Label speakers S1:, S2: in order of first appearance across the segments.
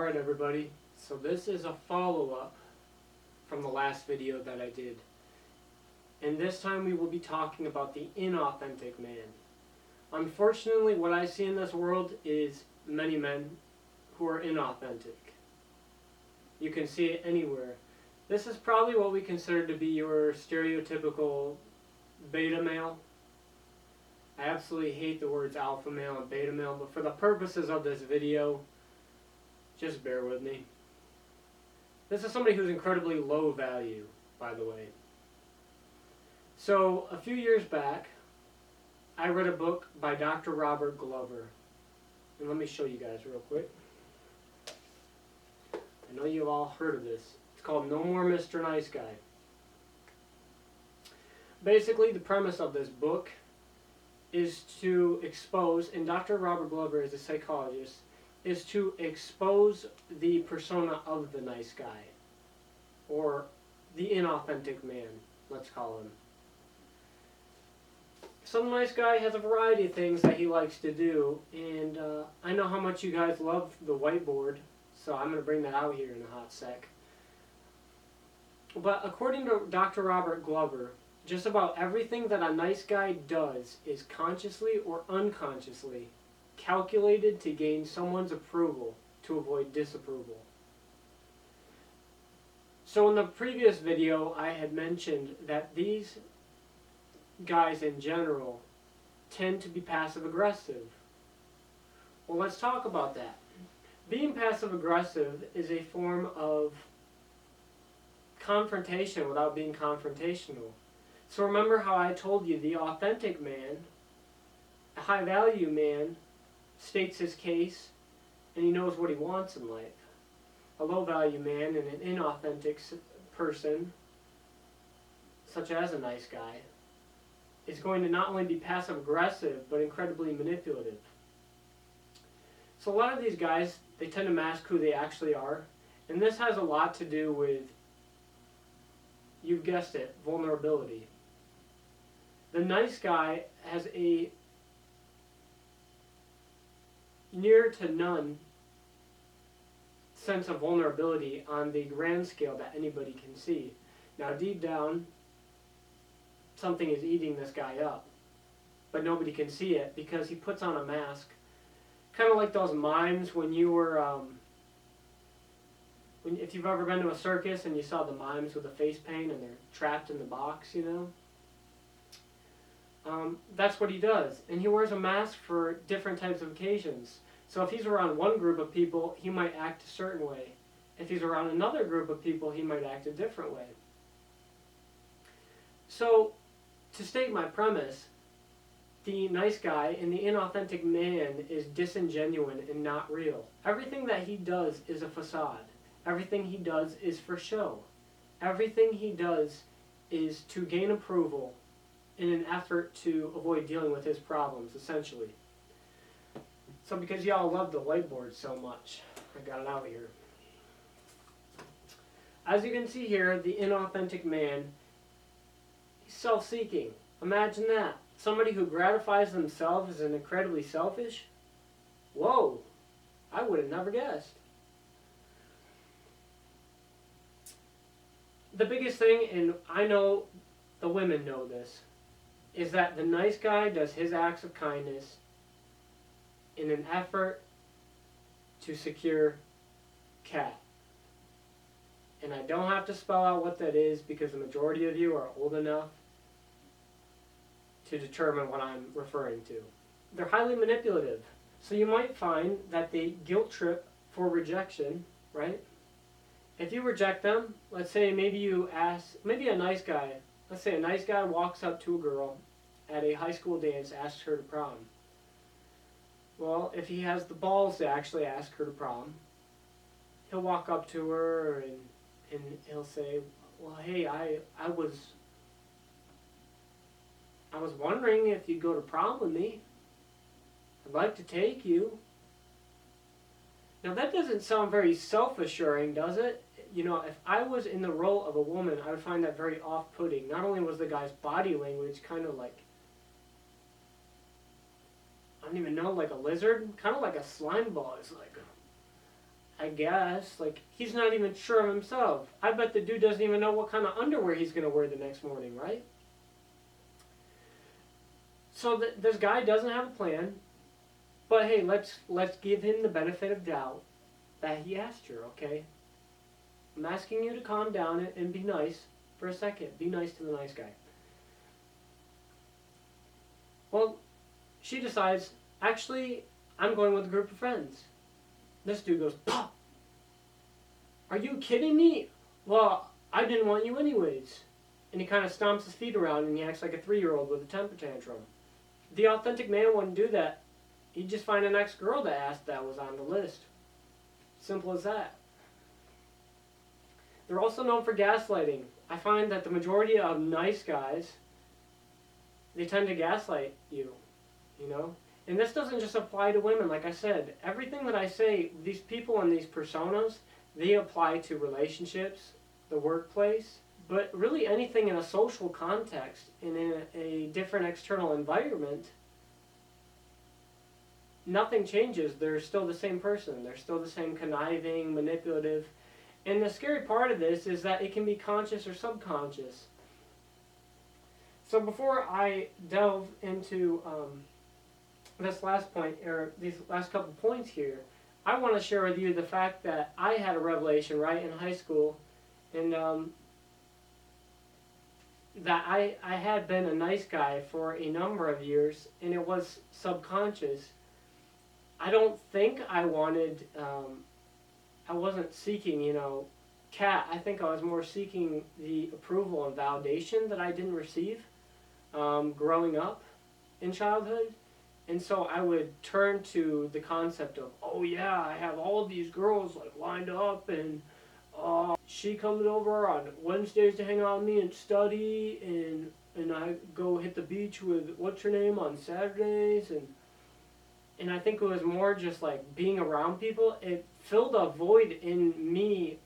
S1: Alright everybody, so this is a follow-up from the last video that I did. And this time we will be talking about the inauthentic man. Unfortunately, what I see in this world is many men who are inauthentic. You can see it anywhere. This is probably what we consider to be your stereotypical beta male. I absolutely hate the words alpha male and beta male, but for the purposes of this video, just bear with me. This is somebody who's incredibly low value, by the way. So, a few years back, I read a book by Dr. Robert Glover. And let me show you guys real quick. I know you've all heard of this. It's called No More Mr. Nice Guy. Basically, the premise of this book is to expose, and Dr. Robert Glover is a psychologist, is to expose the persona of the nice guy, or the inauthentic man, let's call him. Some nice guy has a variety of things that he likes to do, and I know how much you guys love the whiteboard, so I'm going to bring that out here in a hot sec. But according to Dr. Robert Glover, just about everything that a nice guy does is consciously or unconsciously calculated to gain someone's approval to avoid disapproval. So in the previous video, I had mentioned that these guys in general tend to be passive-aggressive. Well, let's talk about that. Being passive-aggressive is a form of confrontation without being confrontational. So remember how I told you the authentic man, a high-value man, states his case and he knows what he wants in life. A low-value man and an inauthentic person, such as a nice guy, is going to not only be passive-aggressive but incredibly manipulative. So a lot of these guys, they tend to mask who they actually are, and this has a lot to do with, you've guessed it, vulnerability. The nice guy has a near to none sense of vulnerability on the grand scale that anybody can see. Now deep down, something is eating this guy up, but nobody can see it because he puts on a mask. Kind of like those mimes when you were, if you've ever been to a circus and you saw the mimes with the face paint and they're trapped in the box, you know? That's what he does. And he wears a mask for different types of occasions. So if he's around one group of people, he might act a certain way. If he's around another group of people, he might act a different way. So, to state my premise, the nice guy and the inauthentic man is disingenuine and not real. Everything that he does is a facade. Everything he does is for show. Everything he does is to gain approval in an effort to avoid dealing with his problems, essentially. So because y'all love the whiteboard so much, I got it out here. As you can see here, the inauthentic man, he's self-seeking. Imagine that. Somebody who gratifies themselves is incredibly selfish? Whoa, I would have never guessed. The biggest thing, and I know the women know this, is that the nice guy does his acts of kindness in an effort to secure cat. And I don't have to spell out what that is because the majority of you are old enough to determine what I'm referring to. They're highly manipulative. So you might find that they guilt trip for rejection, right? If you reject them, let's say maybe a nice guy, let's say a nice guy walks up to a girl at a high school dance, asks her to prom. Well, if he has the balls to actually ask her to prom, he'll walk up to her and he'll say, well, hey, I was wondering if you'd go to prom with me. I'd like to take you. Now that doesn't sound very self-assuring, does it? You know, if I was in the role of a woman, I would find that very off-putting. Not only was the guy's body language kind of like, I don't even know, like a lizard, kind of like a slime ball. It's like, I I guess. Like, he's not even sure of himself. I bet the dude doesn't even know what kind of underwear he's going to wear the next morning, right? So this guy doesn't have a plan, but hey, let's give him the benefit of doubt that he asked her, okay? I'm asking you to calm down and be nice for a second. Be nice to the nice guy. Well, she decides, actually, I'm going with a group of friends. This dude goes, "Pah! Are you kidding me? Well, I didn't want you anyways." And he kind of stomps his feet around and he acts like a 3-year-old with a temper tantrum. The authentic man wouldn't do that. He'd just find an ex-girl to ask that was on the list. Simple as that. They're also known for gaslighting. I find that the majority of nice guys, they tend to gaslight you, you know? And this doesn't just apply to women. Like I said, everything that I say, these people and these personas, they apply to relationships, the workplace, but really anything in a social context, and in a different external environment. Nothing changes. They're still the same person. They're still the same conniving, manipulative. And the scary part of this is that it can be conscious or subconscious. So before I delve into this last point, or these last couple points here, I want to share with you the fact that I had a revelation right in high school, and that I had been a nice guy for a number of years, and it was subconscious. I don't think I wanted, I wasn't seeking, I think I was more seeking the approval and validation that I didn't receive growing up in childhood. And so I would turn to the concept of, oh yeah, I have all these girls like lined up, and she comes over on Wednesdays to hang out with me and study, and I go hit the beach with what's her name on Saturdays, and I think it was more just like being around people. It filled a void in me,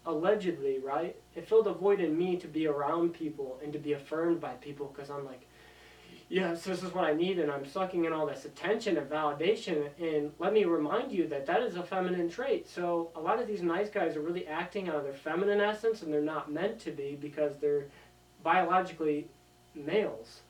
S1: allegedly, right? It filled a void in me to be around people and to be affirmed by people, because I'm like, yes, this is what I need, and I'm sucking in all this attention and validation. And let me remind you that that is a feminine trait. So a lot of these nice guys are really acting out of their feminine essence, and they're not meant to be, because they're biologically males.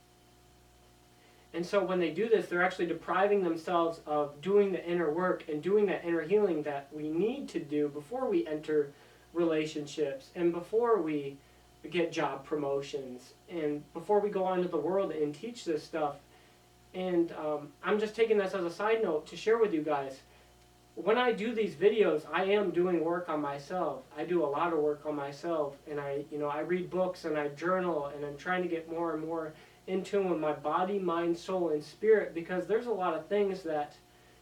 S1: And so when they do this, they're actually depriving themselves of doing the inner work and doing that inner healing that we need to do before we enter relationships and before we get job promotions and before we go out into the world and teach this stuff. And I'm just taking this as a side note to share with you guys. When I do these videos, I am doing work on myself. I do a lot of work on myself, and I read books and I journal, and I'm trying to get more and more in tune with my body, mind, soul, and spirit, because there's a lot of things that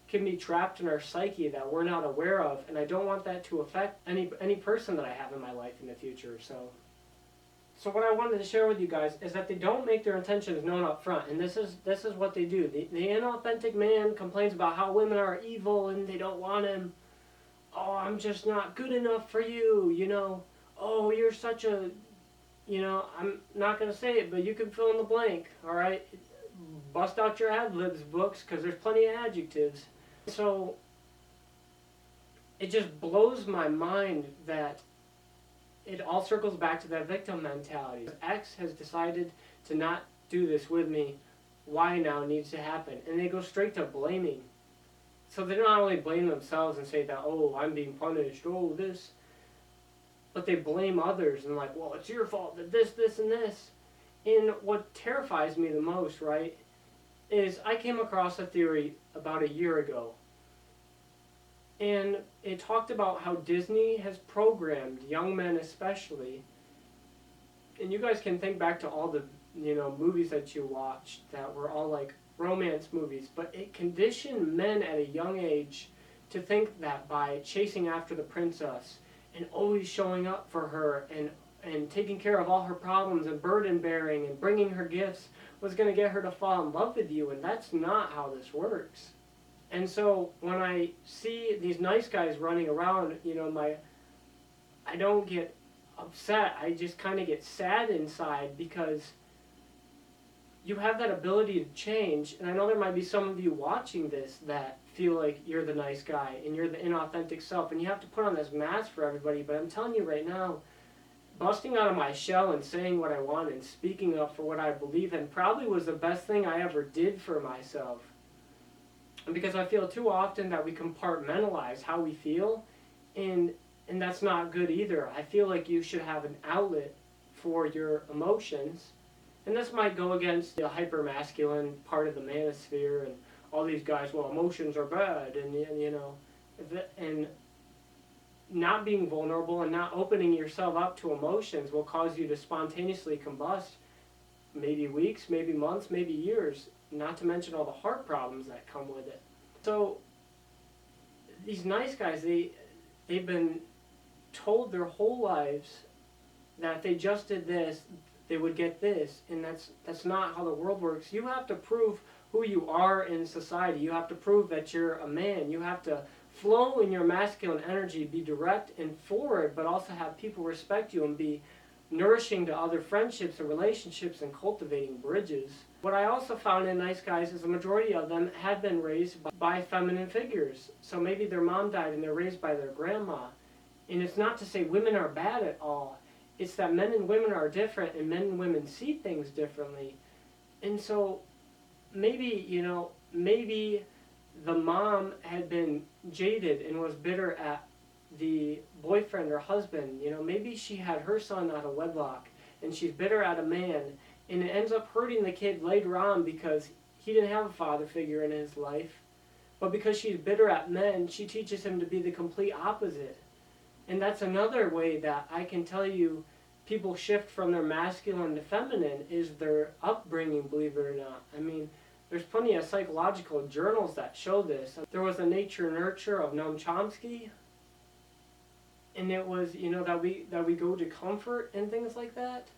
S1: can be trapped in our psyche that we're not aware of, and I don't want that to affect any person that I have in my life in the future. So what I wanted to share with you guys is that they don't make their intentions known up front, and this is what they do. The inauthentic man complains about how women are evil and they don't want him. Oh, I'm just not good enough for you, Oh, you're such a, I'm not going to say it, but you can fill in the blank, all right? Bust out your ad-libs books, because there's plenty of adjectives. So it just blows my mind that it all circles back to that victim mentality. X has decided to not do this with me. Y now needs to happen. And they go straight to blaming. So they not only blame themselves and say that, oh, I'm being punished, oh, this, but they blame others and like, well, it's your fault that this, and this. And what terrifies me the most, right, is I came across a theory about a year ago. And it talked about how Disney has programmed young men especially, and you guys can think back to all the movies that you watched that were all like romance movies, but it conditioned men at a young age to think that by chasing after the princess and always showing up for her and taking care of all her problems and burden bearing and bringing her gifts was going to get her to fall in love with you, and that's not how this works. And so when I see these nice guys running around, I don't get upset. I just kind of get sad inside, because you have that ability to change. And I know there might be some of you watching this that feel like you're the nice guy and you're the inauthentic self, and you have to put on this mask for everybody. But I'm telling you right now, busting out of my shell and saying what I want and speaking up for what I believe in probably was the best thing I ever did for myself. And because I feel too often that we compartmentalize how we feel, and that's not good either. I feel like you should have an outlet for your emotions. And this might go against the hyper-masculine part of the manosphere and all these guys, well, emotions are bad, and you know, and not being vulnerable and not opening yourself up to emotions will cause you to spontaneously combust, maybe weeks, maybe months, maybe years, not to mention all the heart problems that come with it. So these nice guys, they've been told their whole lives that if they just did this, they would get this, and that's not how the world works. You have to prove who you are in society. You have to prove that you're a man. You have to flow in your masculine energy, be direct and forward, but also have people respect you and be nourishing to other friendships and relationships and cultivating bridges. What I also found in nice guys is the majority of them had been raised by feminine figures. So maybe their mom died and they're raised by their grandma. And it's not to say women are bad at all. It's that men and women are different, and men and women see things differently. And so maybe, you know, maybe the mom had been jaded and was bitter at the boyfriend or husband. You know, maybe she had her son out of wedlock and she's bitter at a man, and it ends up hurting the kid later on because he didn't have a father figure in his life. But because she's bitter at men, she teaches him to be the complete opposite. And that's another way that I can tell you people shift from their masculine to feminine is their upbringing, believe it or not. I mean, there's plenty of psychological journals that show this. There was a Nature Nurture of Noam Chomsky, and it was, you know, that we go to comfort and things like that.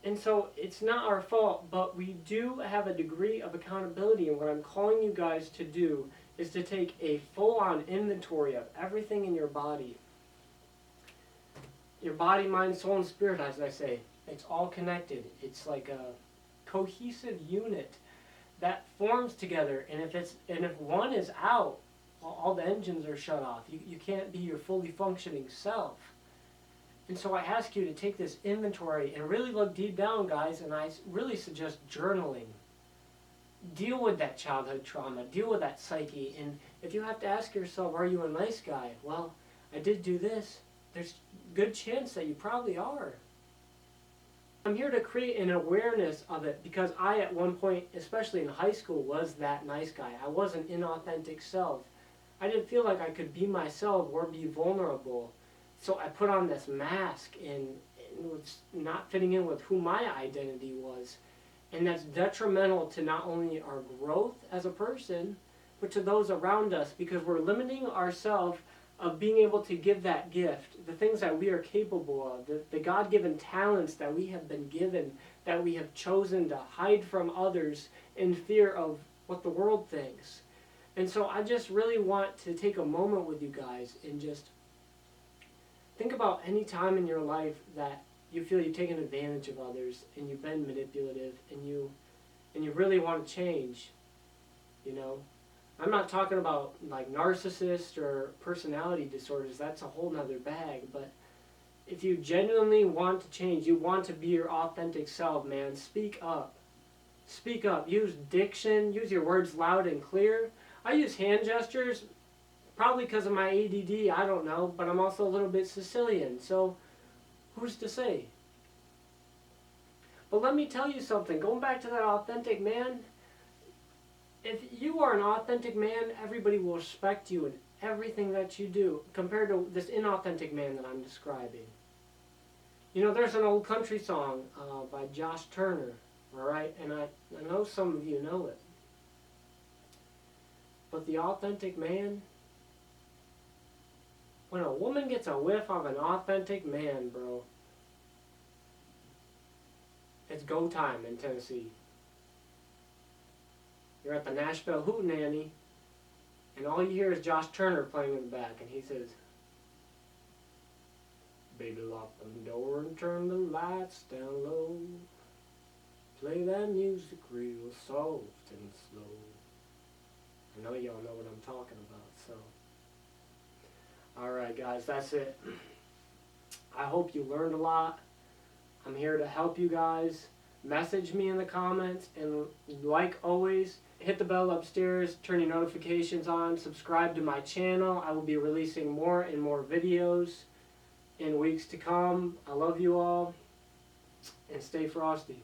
S1: And so it's not our fault, but we do have a degree of accountability, and what I'm calling you guys to do is to take a full-on inventory of everything in your body. Your body, mind, soul, and spirit, as I say, it's all connected. It's like a cohesive unit that forms together, and if one is out, all the engines are shut off. You can't be your fully functioning self. And so I ask you to take this inventory and really look deep down, guys, and I really suggest journaling. Deal with that childhood trauma, deal with that psyche, and if you have to ask yourself, are you a nice guy? Well, I did do this. There's a good chance that you probably are. I'm here to create an awareness of it because I, at one point, especially in high school, was that nice guy. I was an inauthentic self. I didn't feel like I could be myself or be vulnerable. So I put on this mask and was not fitting in with who my identity was. And that's detrimental to not only our growth as a person, but to those around us, because we're limiting ourselves of being able to give that gift, the things that we are capable of, the God-given talents that we have been given, that we have chosen to hide from others in fear of what the world thinks. And so I just really want to take a moment with you guys and just think about any time in your life that you feel you've taken advantage of others and you've been manipulative and you really want to change, you know. I'm not talking about like narcissist or personality disorders, that's a whole nother bag, but if you genuinely want to change, you want to be your authentic self, man, speak up. Speak up, use diction, use your words loud and clear. I use hand gestures, probably because of my ADD, I don't know, but I'm also a little bit Sicilian, so who's to say? But let me tell you something, going back to that authentic man, if you are an authentic man, everybody will respect you in everything that you do, compared to this inauthentic man that I'm describing. You know, there's an old country song by Josh Turner, alright, and I know some of you know it. But the authentic man, when a woman gets a whiff of an authentic man, bro, it's go time in Tennessee. You're at the Nashville Hootenanny, and all you hear is Josh Turner playing in the back, and he says, "Baby, lock the door and turn the lights down low. Play that music real soft and slow. I know y'all know what I'm talking about. So, alright guys, that's it. I hope you learned a lot. I'm here to help you guys. Message me in the comments, and like always, hit the bell upstairs, turn your notifications on, subscribe to my channel. I will be releasing more and more videos in weeks to come. I love you all, and stay frosty.